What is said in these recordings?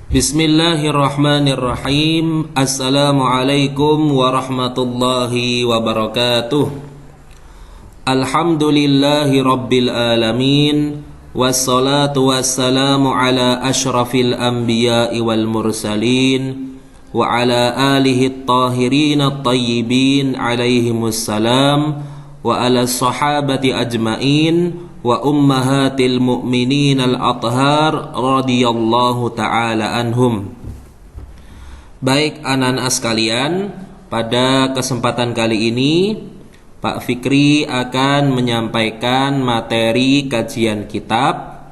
Bismillahirrahmanirrahim. Assalamualaikum warahmatullahi wabarakatuh. Alhamdulillahi rabbil alamin. Wassalatu wassalamu ala ashrafil anbiya'i wal mursalin wa ala alihi at-tahirin at-tayyibin alaihimussalam wa ala sahabati ajmain wa ummahatil mu'minin al-athhar radhiyallahu ta'ala anhum. Baik anak-anak sekalian, pada kesempatan kali ini Pak Fikri akan menyampaikan materi kajian kitab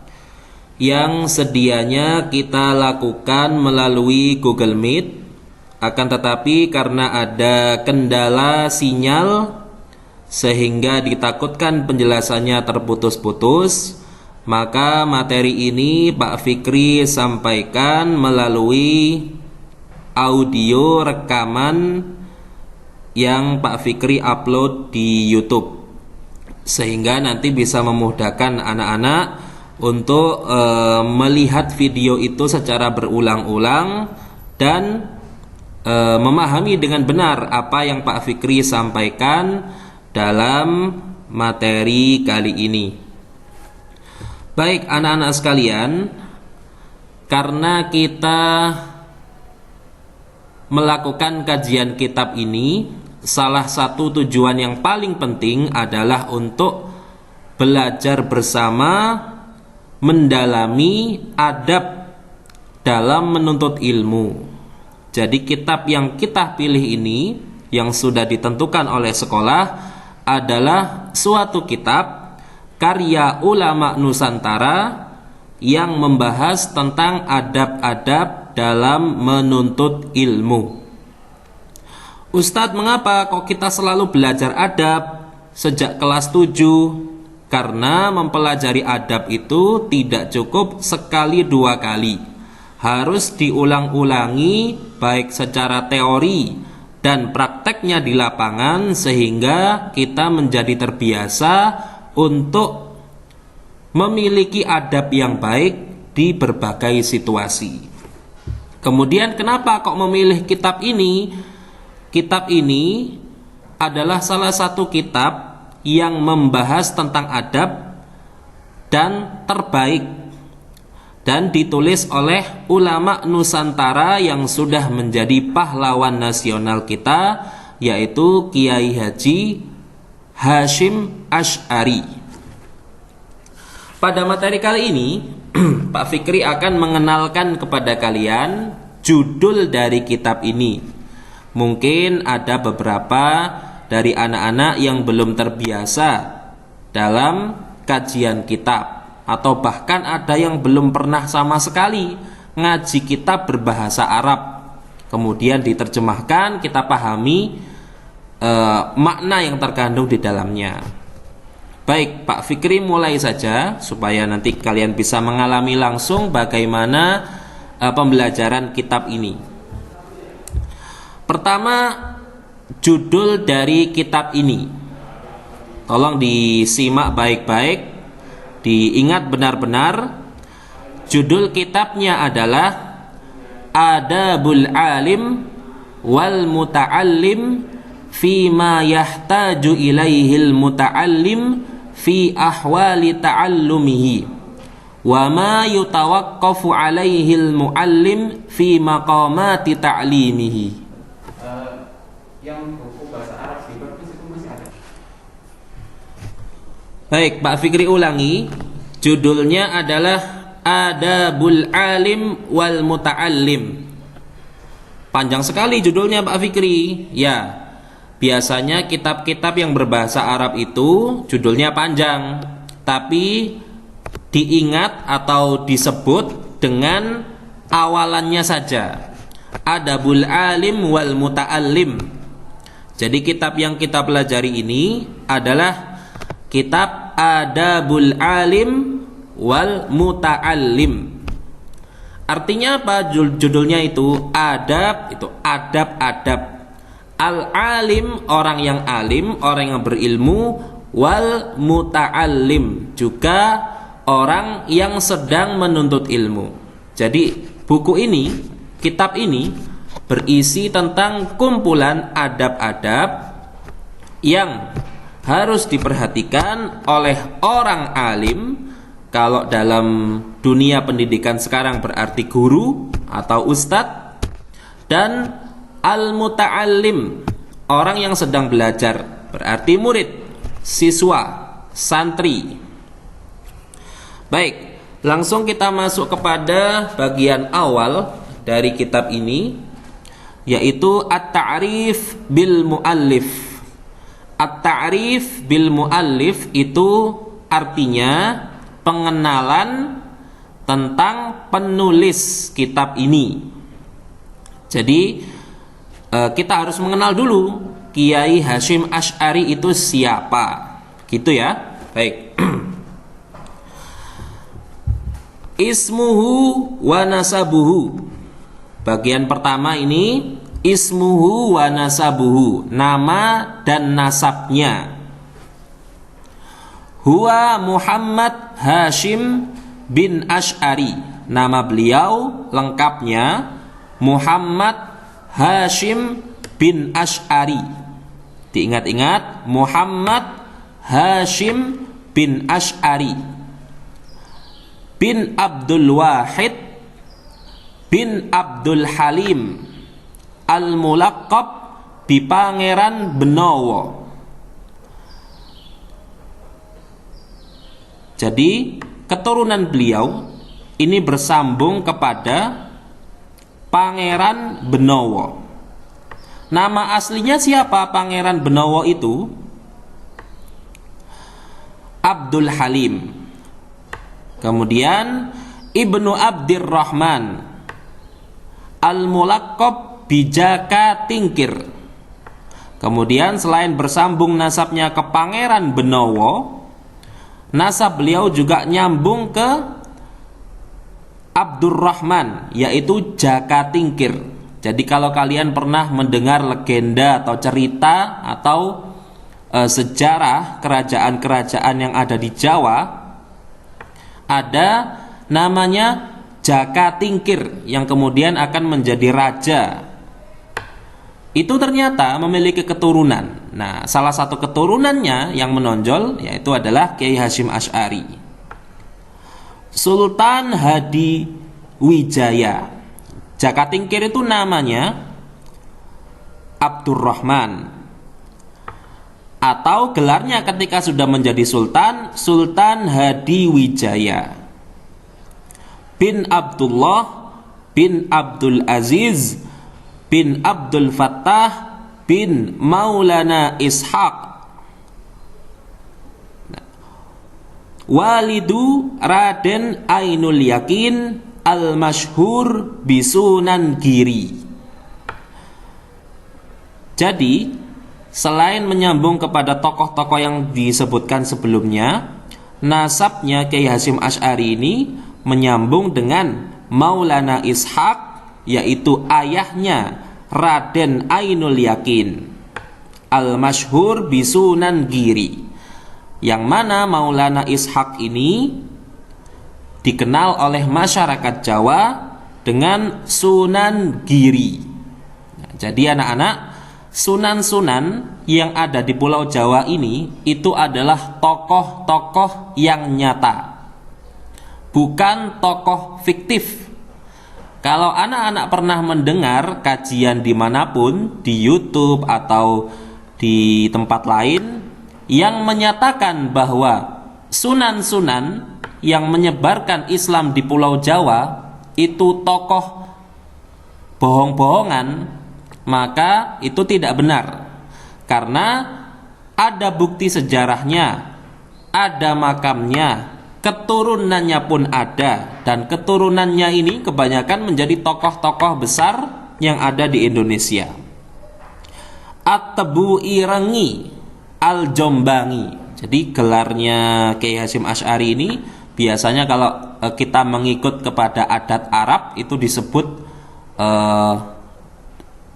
yang sedianya kita lakukan melalui Google Meet. Akan tetapi karena ada kendala sinyal sehingga ditakutkan penjelasannya terputus-putus, maka materi ini Pak Fikri sampaikan melalui audio rekaman yang Pak Fikri upload di YouTube, sehingga nanti bisa memudahkan anak-anak untuk melihat video itu secara berulang-ulang dan memahami dengan benar apa yang Pak Fikri sampaikan dalam materi kali ini. Baik anak-anak sekalian, karena kita melakukan kajian kitab ini, salah satu tujuan yang paling penting adalah untuk belajar bersama, mendalami adab dalam menuntut ilmu. Jadi kitab yang kita pilih ini, yang sudah ditentukan oleh sekolah, adalah suatu kitab karya ulama Nusantara yang membahas tentang adab-adab dalam menuntut ilmu. Ustadz, mengapa kok kita selalu belajar adab sejak kelas 7? Karena mempelajari adab itu tidak cukup sekali dua kali, harus diulang-ulangi baik secara teori dan prakteknya di lapangan, sehingga kita menjadi terbiasa untuk memiliki adab yang baik di berbagai situasi. Kemudian kenapa kok memilih kitab ini? Kitab ini adalah salah satu kitab yang membahas tentang adab dan terbaik, dan ditulis oleh ulama Nusantara yang sudah menjadi pahlawan nasional kita, yaitu Kiai Haji Hasyim Asy'ari. Pada materi kali ini Pak Fikri akan mengenalkan kepada kalian judul dari kitab ini. Mungkin ada beberapa dari anak-anak yang belum terbiasa dalam kajian kitab, atau bahkan ada yang belum pernah sama sekali ngaji kitab berbahasa Arab, kemudian diterjemahkan, kita pahami makna yang terkandung di dalamnya. Baik, Pak Fikri mulai saja supaya nanti kalian bisa mengalami langsung bagaimana pembelajaran kitab ini. Pertama, judul dari kitab ini, tolong disimak baik-baik, diingat benar-benar. Judul kitabnya adalah Adabul Alim wal Muta'allim Fima yahtaju ilaihil muta'allim fi ahwali ta'allumihi wa ma yutawaqqafu alaihil mu'allim fi maqamati ta'limihi. Yang buku bahasa Arab di perpus itu masih ada. Baik, Pak Fikri ulangi. Judulnya adalah Adabul Alim wal Muta'allim. Panjang sekali judulnya Pak Fikri. Ya, biasanya kitab-kitab yang berbahasa Arab itu judulnya panjang, tapi diingat atau disebut dengan awalannya saja. Adabul Alim wal Muta'allim. Jadi kitab yang kita pelajari ini adalah kitab Adabul Alim wal Muta'allim. Artinya apa judulnya itu? Adab itu adab-adab. Al-alim orang yang alim, orang yang berilmu. Wal muta'allim juga orang yang sedang menuntut ilmu. Jadi buku ini, kitab ini berisi tentang kumpulan adab-adab yang harus diperhatikan oleh orang alim. Kalau dalam dunia pendidikan sekarang berarti guru atau ustadz, dan al-muta'allim, orang yang sedang belajar, berarti murid, siswa, santri. Baik, langsung kita masuk kepada bagian awal dari kitab ini, yaitu at-ta'rif bil muallif. At-ta'rif bil muallif itu artinya pengenalan tentang penulis kitab ini. Jadi kita harus mengenal dulu Kiai Hasyim Asy'ari itu siapa, gitu ya. Baik. Ismuhu wa nasabuhu. Bagian pertama ini ismuhu wa nasabuhu, nama dan nasabnya. Huwa Muhammad Hasyim bin Asy'ari. Nama beliau lengkapnya Muhammad Hasyim bin Asy'ari. Diingat-ingat, Muhammad Hasyim bin Asy'ari bin Abdul Wahid bin Abdul Halim al-Mulaqqab bi Pangeran Benowo. Jadi keturunan beliau ini bersambung kepada Pangeran Benowo. Nama aslinya siapa Pangeran Benowo itu? Abdul Halim. Kemudian Ibnu Abdirrahman al-Mulaqqab Bijaka Tingkir. Kemudian selain bersambung nasabnya ke Pangeran Benowo, nasab beliau juga nyambung ke Abdurrahman, yaitu Jaka Tingkir. Jadi kalau kalian pernah mendengar legenda atau cerita atau sejarah kerajaan-kerajaan yang ada di Jawa, ada namanya Jaka Tingkir yang kemudian akan menjadi raja. Itu ternyata memiliki keturunan. Nah, salah satu keturunannya yang menonjol yaitu adalah Kiai Hasyim Asy'ari. Sultan Hadi Wijaya. Jaka Tingkir itu namanya Abdurrahman, atau gelarnya ketika sudah menjadi sultan, Sultan Hadi Wijaya bin Abdullah bin Abdul Aziz bin Abdul Fattah bin Maulana Ishaq, walidu Raden Ainul Yakin al-masyhur bisunan Giri. Jadi selain menyambung kepada tokoh-tokoh yang disebutkan sebelumnya, nasabnya Kiai Hasyim Asy'ari ini menyambung dengan Maulana Ishaq, yaitu ayahnya Raden Ainul Yakin al-masyhur bisunan Giri, yang mana Maulana Ishaq ini dikenal oleh masyarakat Jawa dengan Sunan Giri. Nah, jadi anak-anak, sunan-sunan yang ada di Pulau Jawa ini itu adalah tokoh-tokoh yang nyata, bukan tokoh fiktif. Kalau anak-anak pernah mendengar kajian dimanapun, di YouTube atau di tempat lain, yang menyatakan bahwa sunan-sunan yang menyebarkan Islam di Pulau Jawa itu tokoh bohong-bohongan, maka itu tidak benar. Karena ada bukti sejarahnya, ada makamnya, keturunannya pun ada, dan keturunannya ini kebanyakan menjadi tokoh-tokoh besar yang ada di Indonesia. At-Tebu Irengi Al-Jombangi. Jadi gelarnya Kiai Hasyim Asy'ari ini biasanya kalau kita mengikut kepada adat Arab itu disebut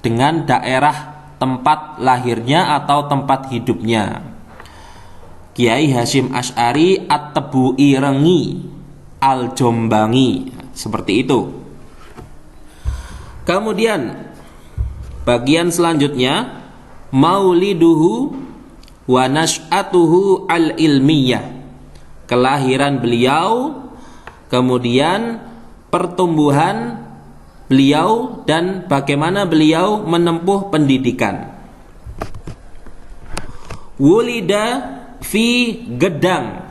dengan daerah tempat lahirnya atau tempat hidupnya. Kiai Hasyim Asy'ari At-Tebu Irengi Al-Jombangi, seperti itu. Kemudian bagian selanjutnya, mauliduhu wa nash'atuhu al-ilmiyah, kelahiran beliau, kemudian pertumbuhan beliau dan bagaimana beliau menempuh pendidikan. Wulida fi Gedang,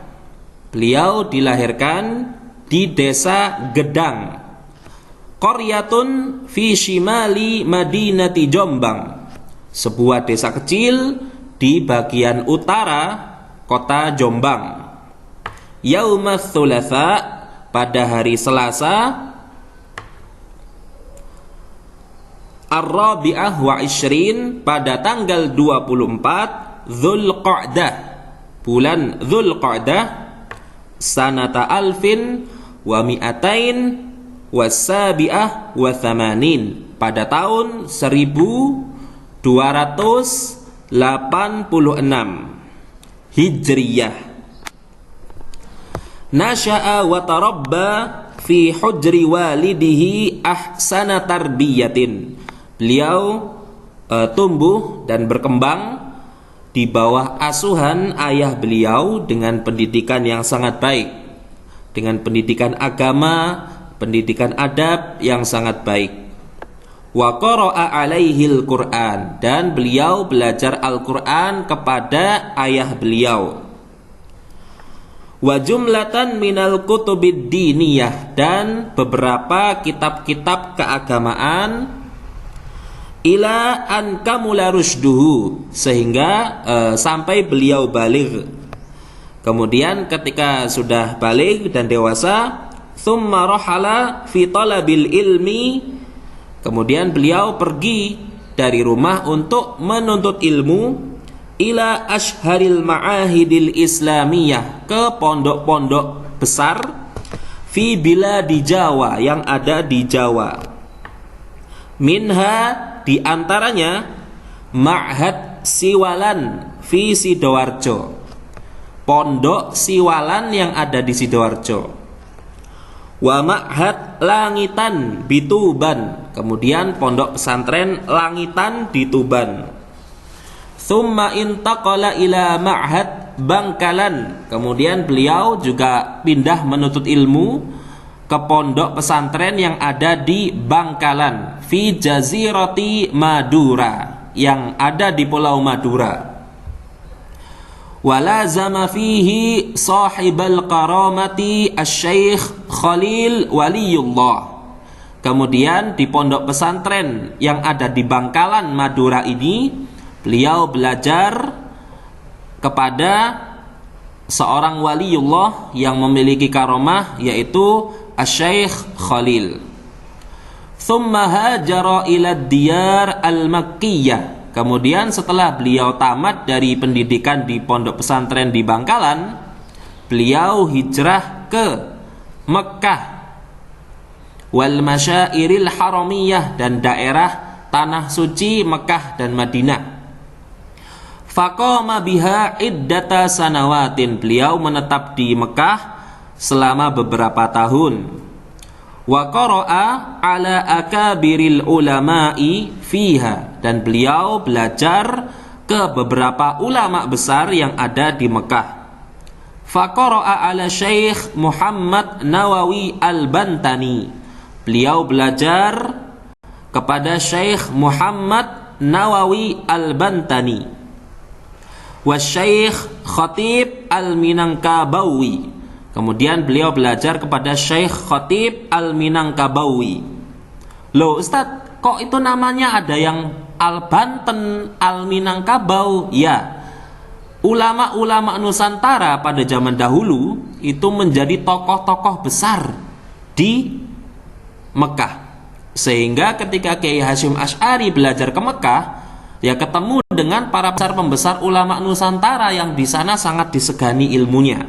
beliau dilahirkan di desa Gedang. Qaryatun fi shimali Madinati Jombang, sebuah desa kecil di bagian utara kota Jombang. Yaumats Tsulatsa, pada hari Selasa, Ar-Rabi'ah wa Ishrin, pada tanggal 24 Dzulqa'dah, bulan Dzulqa'dah, sanata alfin wa mi'atain wasabi'ah wa thamanin, pada tahun 1286 Hijriyah. Nasha'a wa tarabba fi hujri walidihi ahsana tarbiyatin, beliau tumbuh dan berkembang di bawah asuhan ayah beliau dengan pendidikan yang sangat baik, dengan pendidikan agama, pendidikan adab yang sangat baik. Wa qara'a alaihil Qur'an, dan beliau belajar Al-Qur'an kepada ayah beliau. Wa jumlatan minal kutubid diniyah, dan beberapa kitab-kitab keagamaan. Ila an kamula rusyduhu, sehingga sampai beliau baligh. Kemudian ketika sudah baligh dan dewasa, thumma rahala fi talabil ilmi, kemudian beliau pergi dari rumah untuk menuntut ilmu. Ila ashharil ma'ahidil islamiyah, ke pondok-pondok besar fi biladi Jawa, yang ada di Jawa. Minha, di antaranya Ma'had Siwalan fi Sidoarjo, pondok Siwalan yang ada di Sidoarjo. Wa Ma'had Langitan bi Tuban, kemudian pondok pesantren Langitan di Tuban. Tsumma intaqala ila Ma'had Bangkalan, kemudian beliau juga pindah menuntut ilmu ke pondok pesantren yang ada di Bangkalan, fi Jazirati Madura, yang ada di Pulau Madura. Walazama fihi sahibal karamati asy-Syaikh Khalil Waliyullah, kemudian di pondok pesantren yang ada di Bangkalan Madura ini, beliau belajar kepada seorang waliullah yang memiliki karomah, yaitu asy-Syaikh Khalil. Tsumma hajara ila diyar al-Makkiyah, kemudian setelah beliau tamat dari pendidikan di pondok pesantren di Bangkalan, beliau hijrah ke Mekkah, wal masyairil haramiyah, dan daerah tanah suci Mekkah dan Madinah. Faqama biha iddata sanawatin, beliau menetap di Mekah selama beberapa tahun. Wa qara'a ala akabiril ulama'i fiha, dan beliau belajar ke beberapa ulama besar yang ada di Mekah. Faqara'a ala Syekh Muhammad Nawawi Al-Bantani, beliau belajar kepada Syekh Muhammad Nawawi Al-Bantani. Wasyekh Khatib Al-Minangkabawi, kemudian beliau belajar kepada Syekh Khatib Al-Minangkabawi. Loh Ustadz, kok itu namanya ada yang Al-Banten, Al-Minangkabau? Ya, ulama-ulama Nusantara pada zaman dahulu itu menjadi tokoh-tokoh besar di Mekah, sehingga ketika Kiai Hasyim Asy'ari belajar ke Mekah, ya ketemu dengan para pembesar ulama Nusantara yang di sana sangat disegani ilmunya.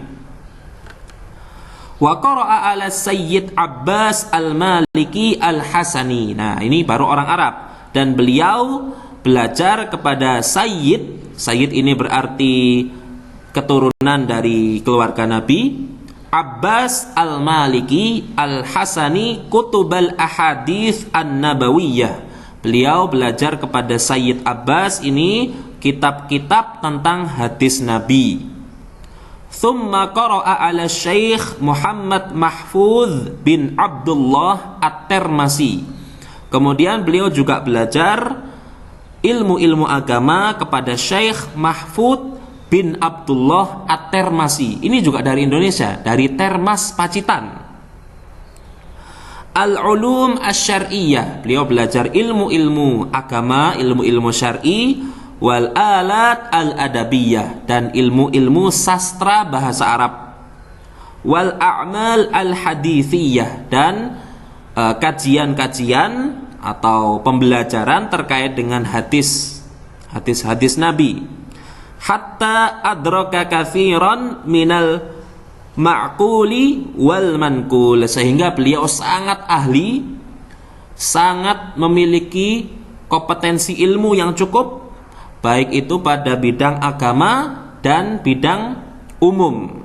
Wa qara'a ala Sayyid Abbas Al-Maliki Al-Hasani. Nah, ini baru orang Arab, dan beliau belajar kepada Sayyid. Sayyid ini berarti keturunan dari keluarga Nabi. Abbas Al-Maliki Al-Hasani Kutubal Ahadits An-Nabawiyah. Beliau belajar kepada Sayyid Abbas ini kitab-kitab tentang hadis Nabi. Thumma qara'a ala Syekh Muhammad Mahfuz bin Abdullah At-Tirmasi. Kemudian beliau juga belajar ilmu-ilmu agama kepada Syekh Mahfuz bin Abdullah At-Tirmasi. Ini juga dari Indonesia, dari Termas Pacitan. Al-ulum asy-syar'iyyah. Beliau belajar ilmu-ilmu agama, ilmu-ilmu syar'i, wal alat al-adabiyah, dan ilmu-ilmu sastra bahasa Arab. Wal a'mal al-hadithiyah, dan kajian-kajian atau pembelajaran terkait dengan hadis-hadis Nabi. Hatta adraka katsiran minal ma'quli wal manqul, sehingga beliau sangat ahli, sangat memiliki kompetensi ilmu yang cukup, baik itu pada bidang agama dan bidang umum.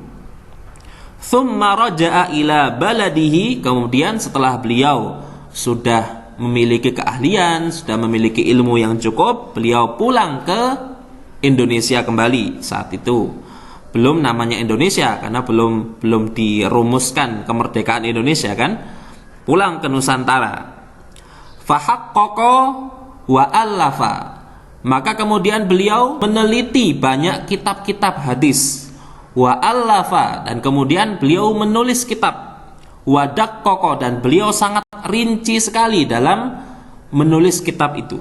Tsumma raja'a ila baladihi, kemudian setelah beliau sudah memiliki keahlian, sudah memiliki ilmu yang cukup, beliau pulang ke Indonesia kembali. Saat itu belum namanya Indonesia, karena belum dirumuskan kemerdekaan Indonesia kan. Pulang ke Nusantara. Fahaqqaqa wa allafa, maka kemudian beliau meneliti banyak kitab-kitab hadis. Wa allafa, dan kemudian beliau menulis kitab. Wa daqqaqa, dan beliau sangat rinci sekali dalam menulis kitab itu.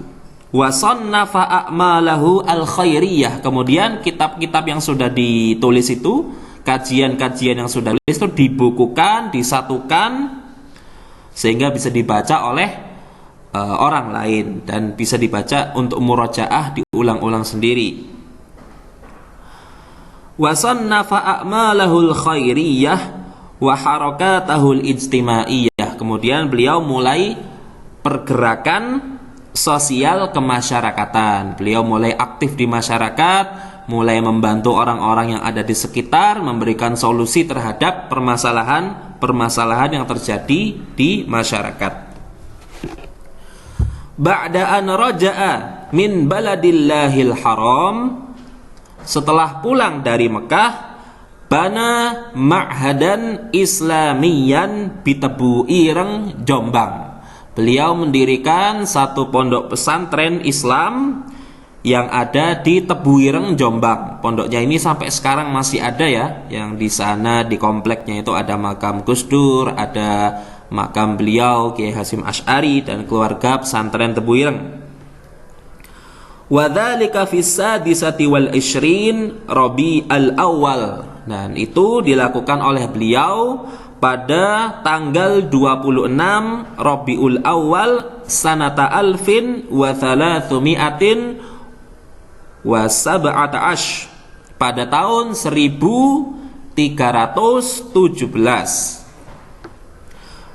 Wa sannafa a'malahu al-khairiyah, kemudian kitab-kitab yang sudah ditulis itu, kajian-kajian yang sudah ditulis itu dibukukan, disatukan, sehingga bisa dibaca oleh orang lain, dan bisa dibaca untuk murajaah, diulang-ulang sendiri. Wa sannafa a'malahu al-khairiyah wa harakatahu al-ijtimaiyah, kemudian beliau mulai pergerakan sosial kemasyarakatan. Beliau mulai aktif di masyarakat, mulai membantu orang-orang yang ada di sekitar, memberikan solusi terhadap permasalahan yang terjadi di masyarakat. Ba'da an raja'a min baladillahil haram, setelah pulang dari Mekah, bana ma'hadan islamiyan bitebu ireng Jombang. Beliau mendirikan satu pondok pesantren Islam yang ada di Tebuireng, Jombang. Pondoknya ini sampai sekarang masih ada ya. Yang di sana di kompleknya itu ada makam Gus Dur, ada makam beliau Kiai Hasyim Asy'ari dan keluarga pesantren Tebuireng. Wa dzalika fis sadisati wal 20 Rabiul Awal. Dan itu dilakukan oleh beliau pada tanggal 26 Rabiul Awal sanata alfin wa thalathumi'atin wa sab'ata'ash, pada tahun 1317.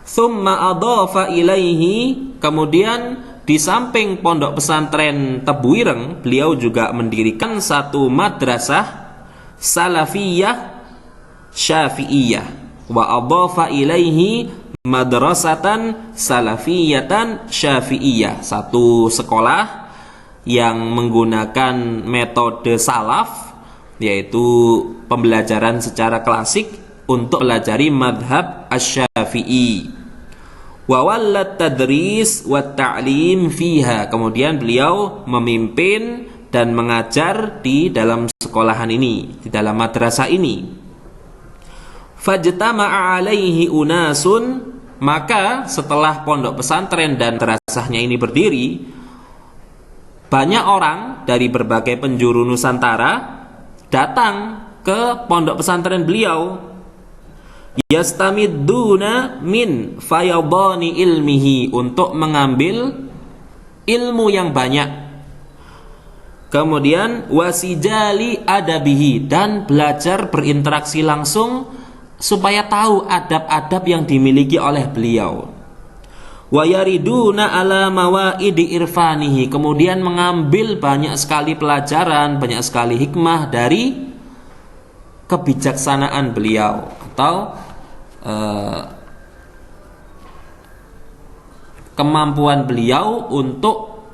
Thumma adhafa ilaihi, kemudian di samping pondok pesantren Tebuireng, beliau juga mendirikan satu madrasah salafiyah syafi'iyah. Wa adhafa ilaihi madrasatan salafiyatan syafi'iyah, satu sekolah yang menggunakan metode salaf, yaitu pembelajaran secara klasik untuk pelajari madhab asy-syafi'i. Wa wallat tadris wa ta'lim fiha, kemudian beliau memimpin dan mengajar di dalam sekolahan ini, di dalam madrasah ini. Fajtama'a alaihi unasun, maka setelah pondok pesantren dan madrasahnya ini berdiri, banyak orang dari berbagai penjuru Nusantara datang ke pondok pesantren beliau. Yastamidduna min fayadani ilmihi, untuk mengambil ilmu yang banyak. Kemudian wasijali adabihi, dan belajar berinteraksi langsung supaya tahu adab-adab yang dimiliki oleh beliau. Wa yariduna ala mawaidi irfanihi, kemudian mengambil banyak sekali pelajaran, banyak sekali hikmah dari kebijaksanaan beliau atau kemampuan beliau untuk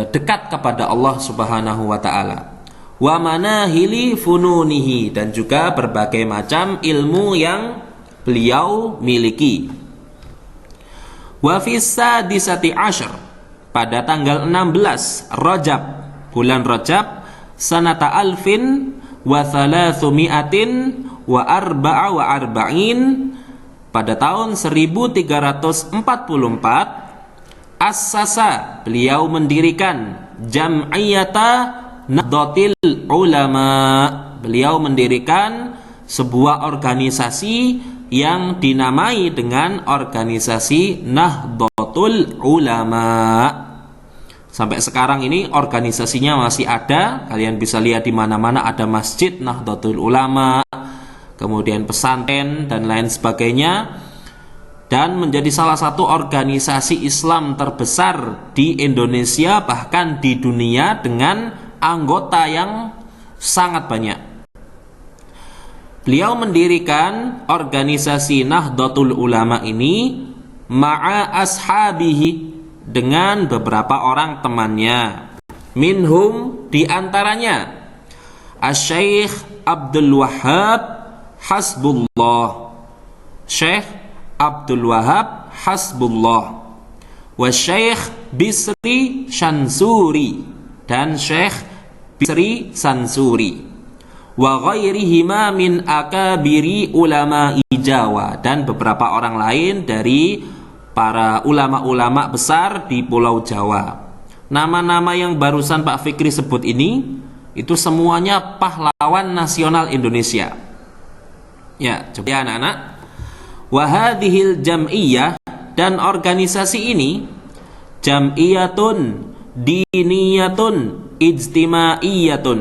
dekat kepada Allah Subhanahu wa taala. Wa manahili fununihi, dan juga berbagai macam ilmu yang beliau miliki. Wa fis sadisati asyr, pada tanggal 16 Rajab, bulan Rajab, sanata alfin wa thalathumi'atin wa arba'a wa arba'in, pada tahun 1344, assasa, beliau mendirikan Jam'iyata Nahdlatul Ulama, beliau mendirikan sebuah organisasi yang dinamai dengan organisasi Nahdlatul Ulama. Sampai sekarang ini organisasinya masih ada. Kalian bisa lihat di mana-mana ada masjid Nahdlatul Ulama, kemudian pesantren dan lain sebagainya, dan menjadi salah satu organisasi Islam terbesar di Indonesia, bahkan di dunia, dengan anggota yang sangat banyak. Beliau mendirikan organisasi Nahdlatul Ulama ini ma'a ashabihi, dengan beberapa orang temannya. Minhum, diantaranya Asy-Syaikh Abdul Wahhab Hasbullah, Syekh Abdul Wahhab Hasbullah, wa Syekh Bisri Shansuri, dan Syekh Bisri Sansuri, wa ghairihima min akabiri ulama Jawa, dan beberapa orang lain dari para ulama-ulama besar di Pulau Jawa. Nama-nama yang barusan Pak Fikri sebut ini, itu semuanya pahlawan nasional Indonesia. Ya, coba ya anak-anak. Wa hadhil jam'iyah, dan organisasi ini, jam'iyatun diniyatun ijtimaiyatun,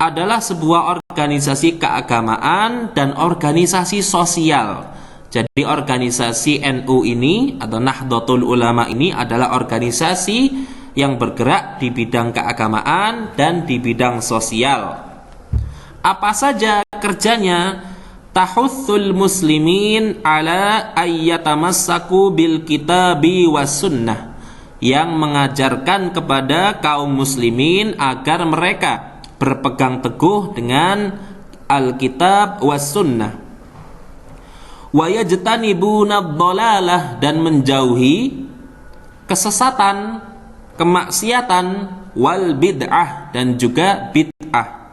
adalah sebuah organisasi keagamaan dan organisasi sosial. Jadi organisasi NU ini atau Nahdlatul Ulama ini adalah organisasi yang bergerak di bidang keagamaan dan di bidang sosial. Apa saja kerjanya? Tahussul muslimin ala ayyatamassaku bil kitabi was sunnah, yang mengajarkan kepada kaum muslimin agar mereka berpegang teguh dengan Alkitab was sunnah. Wa yajtanibuna dhalalah, dan menjauhi kesesatan, kemaksiatan, wal bid'ah, dan juga bid'ah.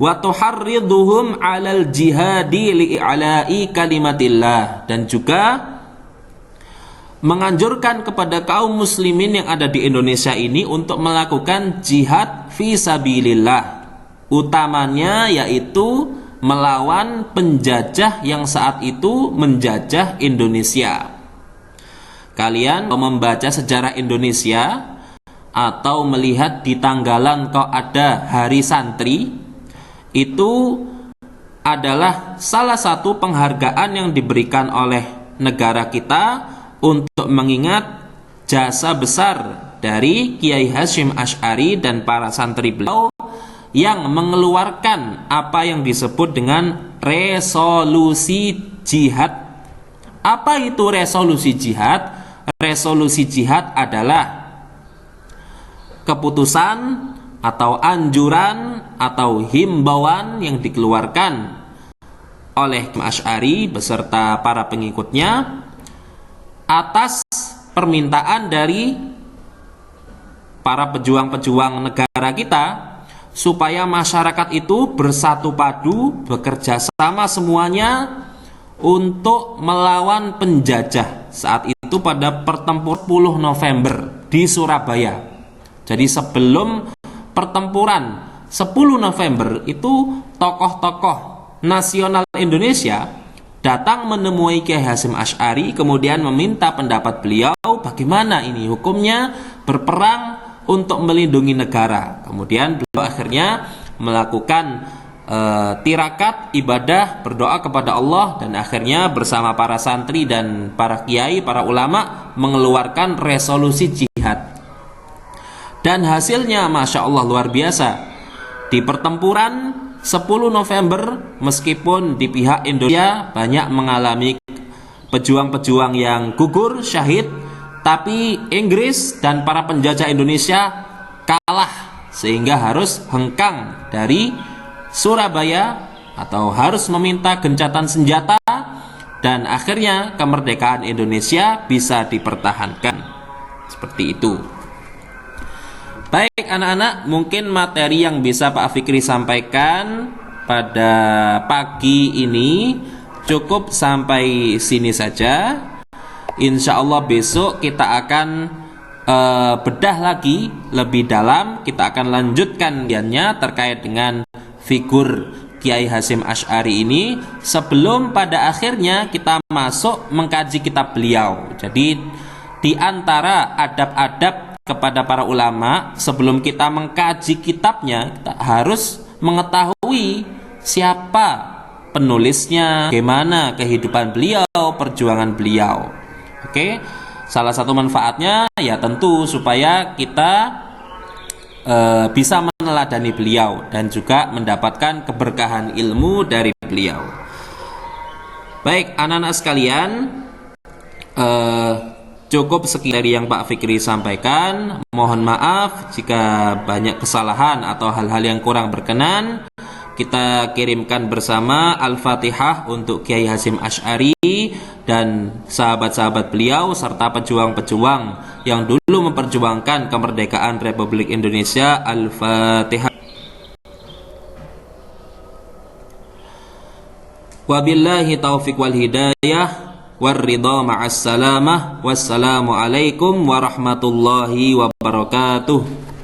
Wa tuharriduhum 'alal jihadi li'ala'i kalimatillah, dan juga menganjurkan kepada kaum muslimin yang ada di Indonesia ini untuk melakukan jihad fi sabilillah, utamanya yaitu melawan penjajah yang saat itu menjajah Indonesia. Kalian membaca sejarah Indonesia atau melihat di tanggalan kok ada Hari Santri, itu adalah salah satu penghargaan yang diberikan oleh negara kita untuk mengingat jasa besar dari Kiai Hasyim Asy'ari dan para santri beliau yang mengeluarkan apa yang disebut dengan resolusi jihad. Apa itu resolusi jihad? Resolusi jihad adalah keputusan atau anjuran atau himbauan yang dikeluarkan oleh Asy'ari beserta para pengikutnya atas permintaan dari para pejuang-pejuang negara kita, supaya masyarakat itu bersatu padu, bekerja sama semuanya untuk melawan penjajah. Saat itu pada pertempuran 10 November di Surabaya. Jadi sebelum pertempuran 10 November itu tokoh-tokoh nasional Indonesia datang menemui Kiai Hasyim Asy'ari, kemudian meminta pendapat beliau bagaimana ini hukumnya berperang untuk melindungi negara. Kemudian beliau akhirnya melakukan tirakat ibadah, berdoa kepada Allah, dan akhirnya bersama para santri dan para kiai, para ulama mengeluarkan resolusi jihad. Dan hasilnya Masya Allah luar biasa. Di pertempuran 10 November meskipun di pihak Indonesia banyak mengalami pejuang-pejuang yang gugur syahid, tapi Inggris dan para penjajah Indonesia kalah sehingga harus hengkang dari Surabaya atau harus meminta gencatan senjata, dan akhirnya kemerdekaan Indonesia bisa dipertahankan. Seperti itu. Baik anak-anak, mungkin materi yang bisa Pak Fikri sampaikan pada pagi ini cukup sampai sini saja. Insya Allah besok kita akan bedah lagi lebih dalam. Kita akan lanjutkan diannya terkait dengan figur Kiai Hasyim Asy'ari ini, sebelum pada akhirnya kita masuk mengkaji kitab beliau. Jadi di antara adab-adab kepada para ulama sebelum kita mengkaji kitabnya, kita harus mengetahui siapa penulisnya, bagaimana kehidupan beliau, perjuangan beliau. Oke, salah satu manfaatnya ya tentu supaya kita bisa meneladani beliau dan juga mendapatkan keberkahan ilmu dari beliau. Baik anak-anak sekalian, cukup sekian dari yang Pak Fikri sampaikan. Mohon maaf jika banyak kesalahan atau hal-hal yang kurang berkenan. Kita kirimkan bersama Al-Fatihah untuk Kiai Hasyim Asy'ari dan sahabat-sahabat beliau serta pejuang-pejuang yang dulu memperjuangkan kemerdekaan Republik Indonesia. Al-Fatihah. Wabillahi taufiq wal hidayah warridha ma'as salamah. Wassalamualaikum warahmatullahi wabarakatuh.